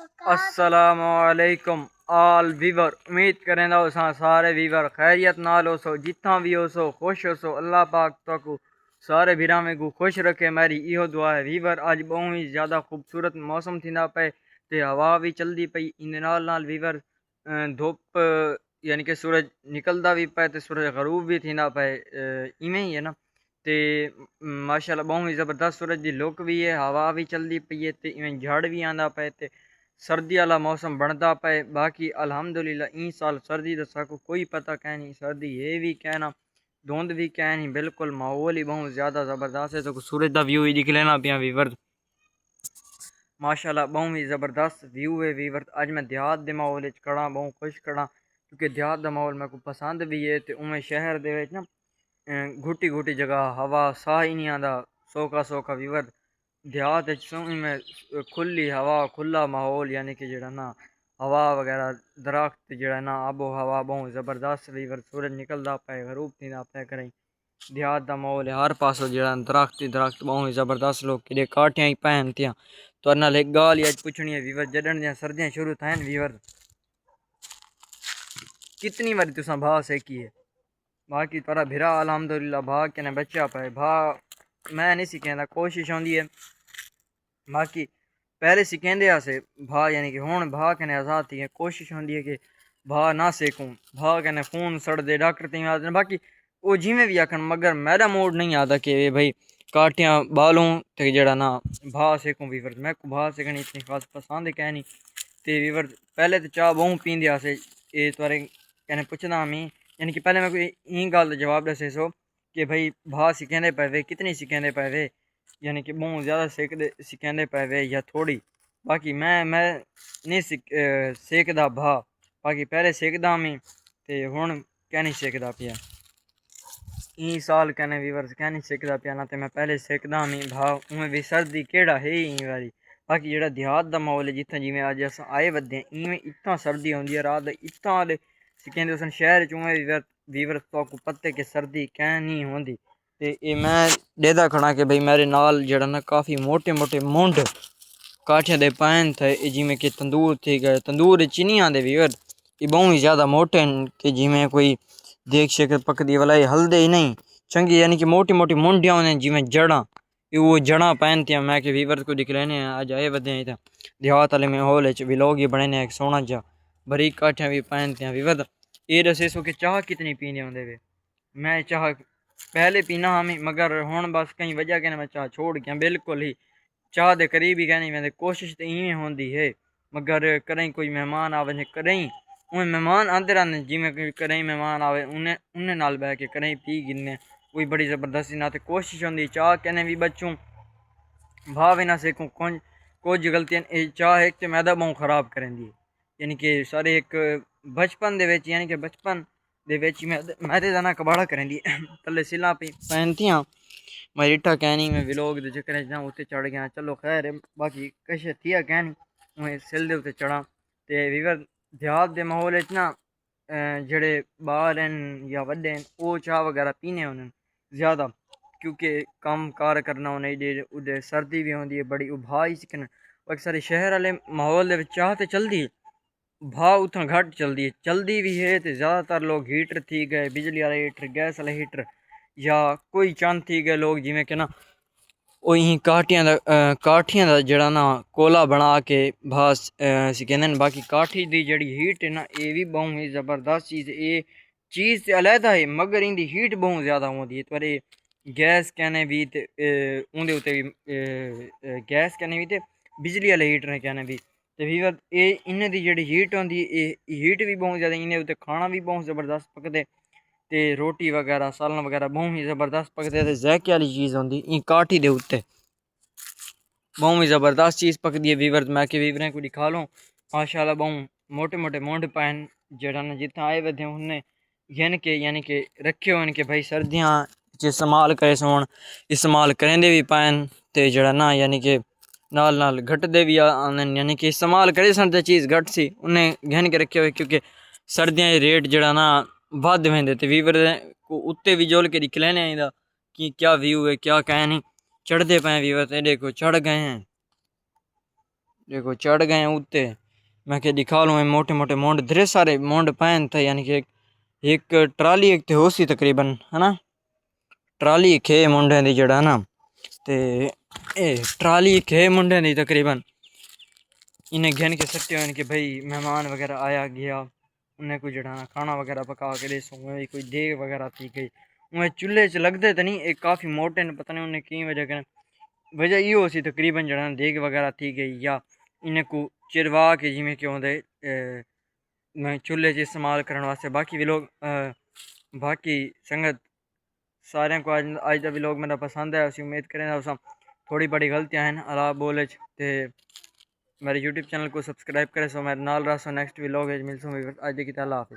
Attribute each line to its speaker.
Speaker 1: अस्सलामुअलैकुम आल वीवर। उम्मीद करें सारे वीवर खैरियत नाल हो सो, जितना भी हो सो खुश हो सो। अल्लाह पाक तक सारे वीरां को खुश रखे, मेरी इहो दुआ है। वीवर अज बहुत ही ज़्यादा खूबसूरत मौसम थींदा पे ते हवा भी चलती पई। इन नाल वीवर धुप यानी कि सूरज निकलता भी पे ते सूरज गरूब भी थींदा पे। इवें ही है ना। ते माशाल्लाह बहुत ही ज़बरदस्त सूरज की लुक भी है, हवा भी चलती पई है ते इवें झड़ भी आंदा पे ते सर्दी वाला मौसम बनता पे। बाकी अल्हम्दुलिल्लाह ई साल सर्दी का साकू कोई पता कै नहीं, सर्दी है भी कहना, धुंध भी कै नहीं, बिल्कुल माहौल ही बहुत ज़्यादा ज़बरदस्त है। तो सूरज का व्यू ही दिख लेना पिया वीवर, माशाल्लाह बहुत ही ज़बरदस्त व्यू है वीवर। अज मैं देहात के माहौल खड़ा, बहुत खुश खड़ा, क्योंकि देहात का माहौल मेरे को पसंद भी है। तो उमें शहर के ना घुटी घुटी जगह हवा साह ही नहीं आता, सोखा सोखा वीवर। देहात में खुली हवा, खुला माहौल, यानी कि जड़ा ना हवा वगैरह, दरख्त जड़ा ना आबो हवा बहुत ज़बरदस्त वीवर। सूरज निकलता पे, गरूब थींदा पे करें। देहात का माहौल है, हर पासों जड़ा दरख्त ही दरख्त बहुत ही ज़बरदस्त। लोग कि काटियां ही पैन थियां। तो अना एक गाल ही अज पुछनी है वीवर, जडन दियां सर्दियां शुरू थियन वीवर, कितनी बारी तुसा भा सेकी है? बाकी तारा भिरा अल्हम्दुलिल्लाह भा कने बच्चा पे भा मैं नहीं सिखेंदा, कोशिश होंदी है। बाकी पहले सिखेंदे आसे भा, यानी कि हुण भा कने आज़ाद थी, कोशिश होंदी है कि भा ना सेकूं, भा कने खून सड़ दे, डॉक्टर तीन आदे। बाकी वो जिमें भी आखन, मगर मेरा मूड नहीं आता कि भाई काटियां बालूं ते जड़ा ना भा सेकूं वीवर। मैं को भा सेकनी इतनी खास पसंद है कहनी। ते वीवर पहले तो चाह बहु पींदे आसे, ये तुआरे कहने पुछदा मैं, यानी कि पहले मैं कोई ई गल जवाब दसे सो कि भाई भा सिखेंदे पे, कितनी सिखेंदे पे, यानी कि बहुत ज़्यादा सिखेंदे पे या थोड़ी। बाकी मैं नहीं सेकदा भा, बाकी पहले सेकदा मैं ते हुण क्या नहीं सेकदा पिया। ई साल कहने वीवर्स क्या नहीं सेकदा पिया ना, तो मैं पहले सेकदा मैं भा। उमें भी सर्दी केड़ा है ही वारी। बाकी जेड़ा देहात दा माहौल है, जित्थें जिमें अज अस आए वधे इवें इतना सर्दी होंदी है रात इतना आले सिकेंदे उसन शहर च। उमें वीवर तो पत्ते कि सर्दी कैं नहीं होंदी। ते ये मैं देदा खड़ा कि भाई मेरे नाल जड़ा ना काफ़ी मोटे मोटे मुंड काठिया दे पैन थे, जिमें कि तंदूर थी गए, तंदूर चीनी आते वीवर, ये बहुत ही ज़्यादा मोटे हैं कि जिमें कोई देख शेख पकदी वाला ये हल्दे ही नहीं चंगी, यानी कि मोटी मोटी मुंडियाँ होने जिमें जड़ा, वो जड़ा पहनती हैं। मैं कि वीवर को दिख लेने अज आए बदे इतना देहात वाले माहौल भी लोग ही बने एक सोना जा बरीक काठियाँ भी पहनते हैं वीवर। ये दसे सो कि चाह कितनी पीने होंगे वे। मैं चाह पहले पीना हाँ मैं, मगर हुण बस कई वजह के मैं चाह छोड़ गया बिल्कुल ही। चाह दे करीब ही कहनी मैं, कोशिश तो इवें होंदी है, मगर करें कोई मेहमान आवे करें उन्हें मेहमान आते रहने, जिमें करें मेहमान आवे उन्हें उन्हें नाल बह के करें पी गिने कोई बड़ी ज़बरदस्ती ना। तो कोशिश होंदी चाह कहने भी बचूँ भाव ना सेकूँ। कुछ गलतियां चाह एक तो मैदा बहुत खराब करेंदी है, यानी कि सारे एक बचपन दे विच, यानी कि बचपन दे विच मैदे दा ना कबाड़ा करेंदी थल्ले सिला पहनतियां। मैं रिठा कहनी मैं व्लॉग दे चक्कर च उत्ते चढ़ गया, चलो खैर है। बाकी किश थिया कहनी मैं सिल दे उत्ते चढ़ा। ते वीवर देहात दे माहौल च ना जेड़े बाल हैं या वड्डे हैं वो चाह वगैरह पीने होने ज़्यादा, क्योंकि कम कार करना उन्हें उधर सर्दी भी होंदी है बड़ी, उभा ही सिकन। अक्सर शहर वाले माहौल चाह तो चलती है, भा उतना घट चलती भी है। तो ज़्यादातर लोग हीटर थी गए, बिजली वाले हीटर, गैस वाले हीटर, या कोई चंद थी गए लोग जिमें कि ना वही काठियां दा जड़ा ना कोला बना के भास सिकेंदे। बाकी काठी दी जड़ी हीट है ना, ये भी बहुत ही ज़बरदस्त चीज़ है। ये चीज़ तो अलहदा है, मगर इनकी हीट बहुत ज़्यादा होती है। पर गैस कहने भी ते उंदे उत्ते भी गैस कहने भी ते बिजली वाले हीटर कहने भी ते वीवर ये इन्हें दी जड़ी हीट होंदी है, हीट भी बहुत ज़्यादा। इन्हें उत्ते खाना भी बहुत ज़बरदस्त पकदे ते रोटी वगैरह सालन वगैरह बहुत ही ज़बरदस्त पकदे ते जैके वाली चीज़ होंदी इन काठी दे उत्ते बहुत ही ज़बरदस्त चीज़ पकदी है वीवर। मैं कि वीवरें को दिखा लूँ माशाल्लाह बहुत मोटे मोटे मुंड पैन जड़ा ना जितना आए वधे उन्हें घिन के, यानी कि रखे हो कि भाई सर्दियाँ इस्तेमाल करे सोन, इस्तेमाल करेंदे भी पैन ते जड़ा ना, यानी कि नाल नाल घटदे भी आनन, यानी कि इस्तेमाल करे सन ते चीज़ घट सी उन्हें घिन के रखे हुए, क्योंकि सर्दियाँ रेट जड़ा ना बद वेंदे। ते वीवर को उत्ते भी जोल के दिख लेने आईदा कि क्या व्यू है क्या कह नहीं। चढ़ते पे वीवर ते देखो चढ़ गए हैं, देखो चढ़ गए हैं उत्ते। मैं क्या दिखा लूँ मोटे मोटे मोंड ढेर सारे मोंड पैन थे यानी कि एक ट्राली एक थे होसी तकरीबन है ना ट्राली खे मुंडे दी जड़ा ना ते ट्राली खे मुंडे दी तकरीबन इन्हें घन के सट्टे हो कि भाई मेहमान वगैरह आया गया उन्हें कोई जड़ा ना खाना वगैरह पका के दे कोई देग वगैरह थी गई उन्हें चूल्हे च लगते तो नहीं एक काफ़ी मोटे ने पता नहीं उन्हें की वजह कन वजह यो सी तकरीबन जड़ा देग वगैरह थी गई या इन्हें को चिरवा के जिमें क्यों दे चूल्हे च इस्तेमाल करने वास्ते बाकी भी लोग बाकी संगत सारे को आज का व्लॉग मेरा पसंद है उसी उम्मीद करें उस थोड़ी बड़ी गलतियां हैं अला बोले ते मेरे यूट्यूब चैनल को सब्सक्राइब करें सो मेरे नाल रहा सो नेक्स्ट व्लॉग मिलसूँ आज की अल्लाह हाफिज़।